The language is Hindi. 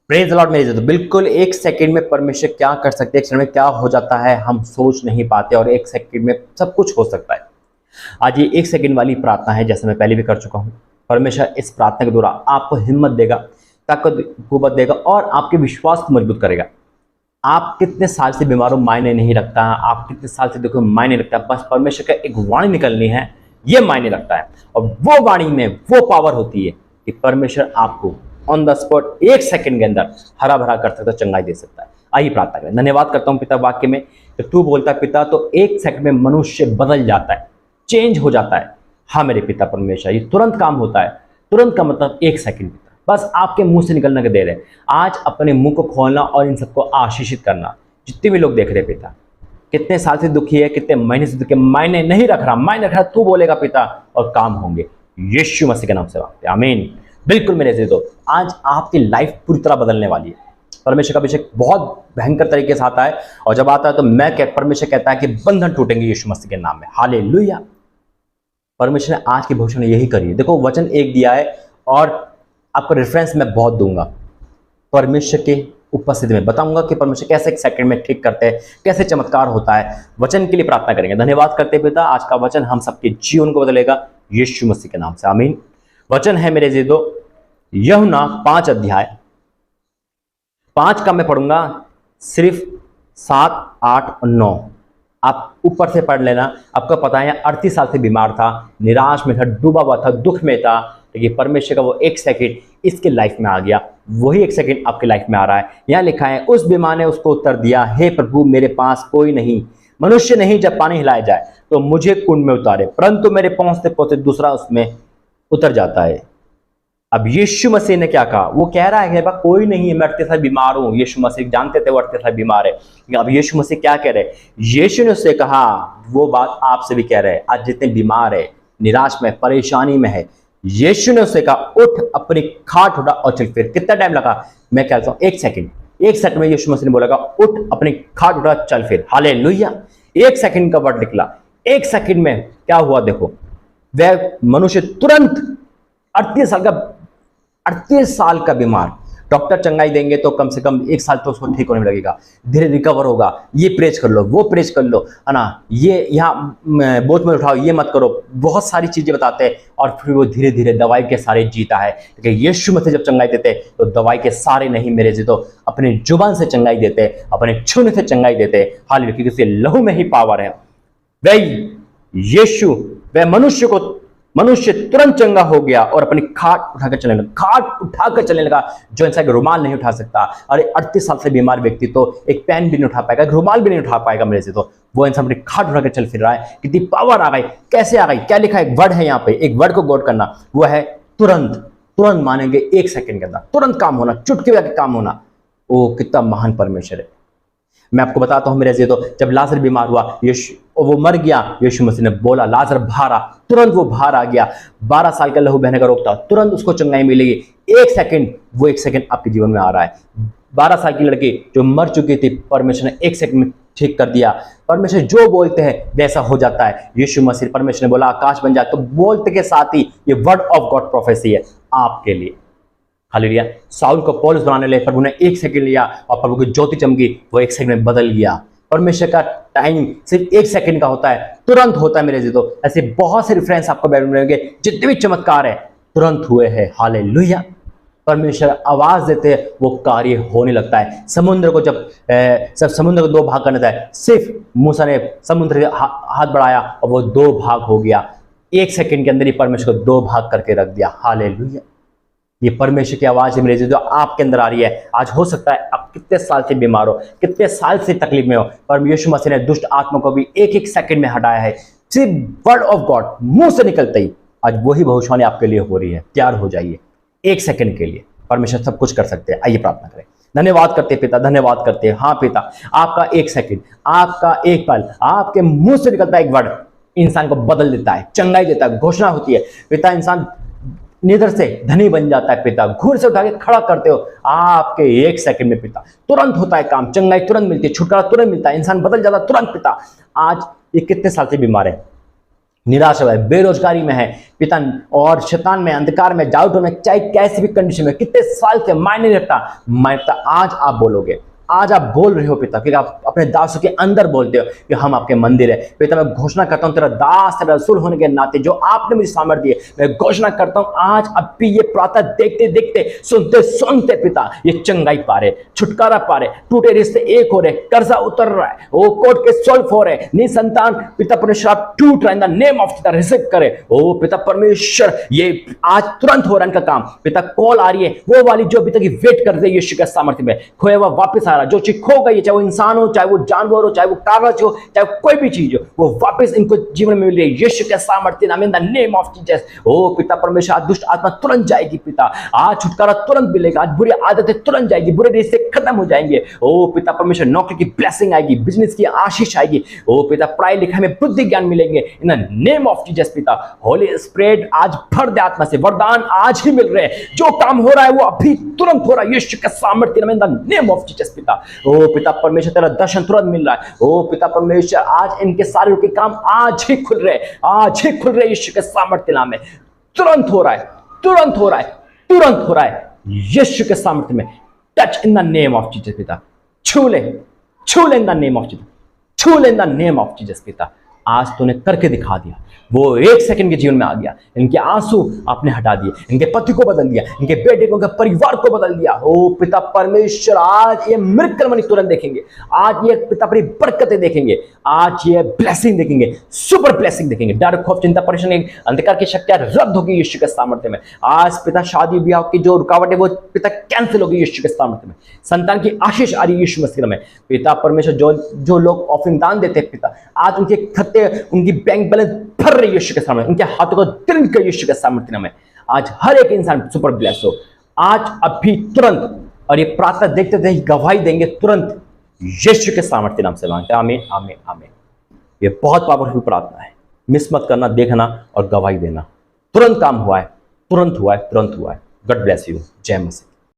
प्रेज द लॉर्ड मेरे जी। तो बिल्कुल एक सेकंड में परमेश्वर क्या कर सकते हैं, एक क्षण में क्या हो जाता है हम सोच नहीं पाते, और एक सेकंड में सब कुछ हो सकता है। आज ये एक सेकंड वाली प्रार्थना है, जैसे मैं पहले भी कर चुका हूं। परमेश्वर इस प्रार्थना के द्वारा आपको हिम्मत देगा, ताकत कुवत देगा और आपके विश्वास को मजबूत करेगा। आप कितने साल से बीमार हो मायने नहीं रखता, आप कितने साल से देखो मायने रखता है, बस परमेश्वर का एक वाणी निकलनी है, ये मायने रखता है। और वो वाणी में वो पावर होती है कि परमेश्वर आपको ऑन द स्पॉट एक सेकंड के अंदर हरा भरा कर सकता है, चंगाई दे सकता है। आइए प्रार्थना करें। धन्यवाद करता हूं पिता, वाक्य में जब तू बोलता है पिता, तो एक सेकंड में मनुष्य बदल जाता है, चेंज हो जाता है। हाँ मेरे पिता परमेश्वर, ये तुरंत काम होता है। तुरंत का मतलब एक सेकंड, बस आपके मुंह से निकलने के देर है। आज अपने मुंह को खोलना और इन सबको आशीषित करना। जितने भी लोग देख रहे पिता, कितने साल से दुखी है, कितने महीने से दुखी है, मायने नहीं रख रहा, मायने रख रहा, तू बोलेगा पिता और काम होंगे। यीशु मसीह के नाम से मांगते हैं, आमीन। बिल्कुल मेरे अजीजों, आज आपकी लाइफ पूरी तरह बदलने वाली है। परमेश्वर का अभिषेक बहुत भयंकर तरीके से आता है, और जब आता है तो परमेश्वर कहता है कि बंधन टूटेंगे यीशु मसीह के नाम में। हालेलुया। परमेश्वर ने आज की भविष्यवाणी यही करी है। देखो वचन एक दिया है, और आपको रेफरेंस मैं बहुत दूंगा। परमेश्वर के उपस्थिति में बताऊंगा कि परमेश्वर कैसे एक सेकंड में ठीक करते हैं, कैसे चमत्कार होता है। वचन के लिए प्रार्थना करेंगे। धन्यवाद करते पिता, आज का वचन हम सबके जीवन को बदलेगा यीशु मसीह के नाम से, आमीन। वचन है मेरे जीदो यूहन्ना 5 अध्याय 5 का मैं पढ़ूंगा, सिर्फ 7, 8 और 9 आप ऊपर से पढ़ लेना। आपको पता है 38 साल से बीमार था, निराश में था, डूबा हुआ था, दुख में था, लेकिन परमेश्वर का वो एक सेकंड इसके लाइफ में आ गया। वही एक सेकंड आपके लाइफ में आ रहा है। यहाँ लिखा है, उस बीमार ने उसको उत्तर दिया, हे प्रभु मेरे पास कोई नहीं, मनुष्य नहीं जब पानी हिलाया जाए तो मुझे कुंड में उतारे, परंतु मेरे पहुंचते पहुंचते दूसरा उसमें उतर जाता है। अब यीशु मसीह ने क्या कहा? वो कह रहा है कि कोई नहीं है, मैं 38 साल बीमार हूं। यीशु मसीह जानते थे वो 38 साल बीमार है। अब यीशु मसीह क्या कह रहे हैं? यीशु ने उससे कहा वो बात आपसे भी कह रहे हैं। आज जितने बीमार है, निराश में, परेशानी में है, यीशु ने उससे कहा उठ, अपनी खाट उठा और चल फिर। कितना टाइम लगा? मैं कहता हूं एक सेकंड में यीशु मसीह ने बोला उठ, अपनी खाट उठा, चल फिर। हालेलुया। एक सेकंड का वर्ड निकला। एक सेकंड में क्या हुआ देखो, वह मनुष्य तुरंत 38 साल का बीमार, डॉक्टर चंगाई देंगे तो कम से कम 1 साल तो उसको ठीक होने में लगेगा, धीरे रिकवर होगा। ये प्रेज कर लो, वो प्रेज कर लो, है ना, ये यहाँ बोझ में उठाओ, ये मत करो, बहुत सारी चीजें बताते हैं। और फिर वो धीरे धीरे दवाई के सारे जीता है। क्योंकि यीशु मसीह जब चंगाई देते तो दवाई के सारे नहीं मेरे जी, तो अपने जुबान से चंगाई देते, अपने छूने से चंगाई देते। हालेलुया, क्योंकि उसके लहू में ही पावर है। वही यीशु, वह मनुष्य तुरंत चंगा हो गया और अपनी खाट उठाकर चलने लगा। खाट उठाकर चलने लगा, जो इंसान रुमाल नहीं उठा सकता। अरे 38 साल से बीमार व्यक्ति तो एक पेन भी नहीं उठा पाएगा, रुमाल भी नहीं उठा पाएगा मेरे से, तो वो इंसान अपनी खाट उठाकर चल फिर रहा है। कितनी पावर आ गई, कैसे आ गई? क्या लिखा है? एक वर्ड है यहाँ पे, एक वर्ड को गौर करना, वो है तुरंत। तुरंत मानेंगे एक सेकंड के अंदर तुरंत काम होना, चुटकी बजा काम होना। ओ कितना महान परमेश्वर है। मैं आपको बताता हूं मेरे से, तो जब लाजर बीमार हुआ, वो मर गया, यीशु मसीह ने बोला लाजर बाहर आ, तुरंत वो बाहर आ गया। 12 साल का लहू बहने का रोग था, तुरंत उसको चंगाई मिलेगी। एक सेकंड, वो एक सेकंड आपके जीवन में आ रहा है। 12 साल की लड़की जो मर चुकी थी, परमेश्वर ने एक सेकंड में ठीक कर दिया। परमेश्वर जो बोलते हैं वैसा हो जाता है। यीशु मसीह, परमेश्वर ने बोला आकाश बन जाए, तो बोलते के साथ ही ये वर्ड ऑफ गॉड प्रोफेसी है आपके लिए। हालेलुया। साउल को पौलुस बनाने ले प्रभु ने एक सेकंड लिया, और प्रभु की ज्योति चमकी, वो एक सेकंड में बदल गया। परमेश्वर का टाइम सिर्फ एक सेकंड का होता है, तुरंत होता है मेरे जी। तो ऐसे बहुत से रेफरेंस आपको बैठने रहेंगे, जितने भी चमत्कार है तुरंत हुए हैं। हालेलुया। परमेश्वर आवाज देते हैं, वो कार्य होने लगता है। समुद्र को जब समुद्र को 2 भाग करना था, सिर्फ मूसा ने समुद्र के हाथ बढ़ाया और वो 2 भाग हो गया। एक सेकंड के अंदर ही परमेश्वर को 2 भाग करके रख दिया। हालेलुया। ये परमेश्वर की आवाज है मेरे जो आपके अंदर आ रही है। आज हो सकता है आप कितने साल से बीमार हो, कितने साल से तकलीफ में हो, पर यीशु मसीह ने दुष्ट आत्मा को भी एक सेकंड में हटाया है। सिर्फ वर्ड ऑफ गॉड मुंह से निकलते ही आज वही भविष्यवाणी आपके लिए हो रही है। तैयार हो जाइए एक सेकंड के लिए। परमेश्वर सब कुछ कर सकते हैं। आइए प्रार्थना करें। धन्यवाद करते पिता, धन्यवाद करते हैं। हाँ पिता, आपका एक सेकंड, आपका एक पल, आपके मुंह से निकलता है एक वर्ड इंसान को बदल देता है, चंगाई देता है, घोषणा होती है। पिता, इंसान निधर से धनी बन जाता है। पिता, घूर से उठा के खड़ा करते हो आपके एक सेकंड में। पिता, तुरंत होता है काम, चंगाई तुरंत मिलती है, छुटकारा तुरंत मिलता है, इंसान बदल जाता है तुरंत। पिता, आज ये कितने साल से बीमार है, निराशा है, बेरोजगारी में है पिता, और शैतान में, अंधकार में, डाउट में, चाहे कैसी भी कंडीशन में, कितने साल से मायने नहीं रखता, मैं पिता आज आप बोलोगे, आज आप बोल रहे हो पिता, क्योंकि आप अपने दासों के अंदर बोलते हो कि हम आपके मंदिर है। पिता मैं घोषणा करता हूं तेरा दास तेरा रसूल होने के नाते जो आपने मुझे सामर्थ्य दिए, मैं घोषणा करता हूं आज अब भी ये प्रार्थना देखते देखते सुनते सुनते पिता ये चंगाई पा रहे, छुटकारा पा रहे, टूटे रिश्ते एक हो रहे, कर्जा उतर रहा है, वो कोर्ट के सॉल्व हो रहे, निसंतान पिता परमेश्वर आप टूट रहा है, इन द नेम ऑफ पिता रिसीव करे। ओ पिता परमेश्वर ये आज तुरंत हो रहा है इनका काम। पिता कॉल आ रही है वो वाली जो पिता की वेट कर रही है यीशु के सामर्थ्य में, खोया हुआ वापस आ रहा, जो चीज खो गई है, चाहे वो इंसान हो, चाहे वो जानवर हो, चाहे वो कागज हो, चाहे कोई भी चीज हो, वो वापस इनको जीवन में मिल रही है यीशु के सामर्थ्य नाम, in the name of Jesus. ओ पिता परमेश्वर आज दुष्ट आत्मा तुरंत जाएगी पिता, आज छुटकारा तुरंत मिलेगा, आज बुरी आदतें तुरंत जाएगी, बुरे रिश्ते खत्म हो जाएंगे। ओ पिता परमेश्वर नौकरी की ब्लेसिंग आएगी, बिजनेस की आशीष आएगी। ओ पिता पढ़ाई लिखाई में बुद्धि ज्ञान मिलेंगे इन द नेम ऑफ जीसस। पिता होली स्पिरिट आज भर दे आत्मा से, वरदान आज ही मिल रहे हैं, जो काम हो रहा है वो अभी तुरंत हो रहा है यीशु के सामर्थ्य नाम, in the name of Jesus. पिता ओ पिता परमेश्वर तेरा दर्शन तुरंत मिल रहा है। ओ पिता परमेश्वर आज इनके सारे के काम आज ही खुल रहे, आज ही खुल रहे यीशु के सामर्थ्य नाम में, तुरंत हो रहा है, तुरंत हो रहा है, तुरंत हो रहा है यीशु के सामर्थ्य में। Touch in the name of Jesus पिता, छू ले इन द नेम ऑफ जीसस, छू ले इन द नेम ऑफ जीसस। पिता आज तूने करके दिखा दिया, वो एक सेकंड के जीवन में आ गया, इनके आंसू आपने हटा दिए, इनके पति को बदल दिया, इनके बेटे को, इनके परिवार को बदल दिया। ओ पिता परमेश्वर आज ये मिरेकल मनी तुरंत देखेंगे, आज ये पिता अपनी बरकतें देखेंगे, आज ये ब्लेसिंग देखेंगे, सुपर ब्लेसिंग देखेंगे। डर खौफ चिंता परेशानी अंधकार की शक्तियां रद्द होगी यीशु के सामर्थ्य में। आज पिता शादी ब्याह की जो रुकावट है वो पिता कैंसिल होगी यीशु के सामर्थ्य में। संतान की आशीष आ रही है यीशु मसीह में। पिता परमेश्वर जो लोग ऑफरिंग दान देते हैं पिता, आज उनके खत्ते, उनकी बैंक बैलेंस भर रही है यीशु के सामने, उनके हाथों को तिरन कर यीशु के सामर्थ्य में। आज हर एक इंसान सुपर ब्लेस हो आज अभी तुरंत, और ये प्रार्थना देखते देखते गवाही देंगे तुरंत यीशु के सामर्थ्य नाम से मांगते हैं। आमीन आमीन आमीन। ये बहुत पावरफुल प्रार्थना है, मिस मत करना, देखना और गवाही देना। तुरंत काम हुआ है, तुरंत हुआ है, तुरंत हुआ है। God bless you. जय मसीह।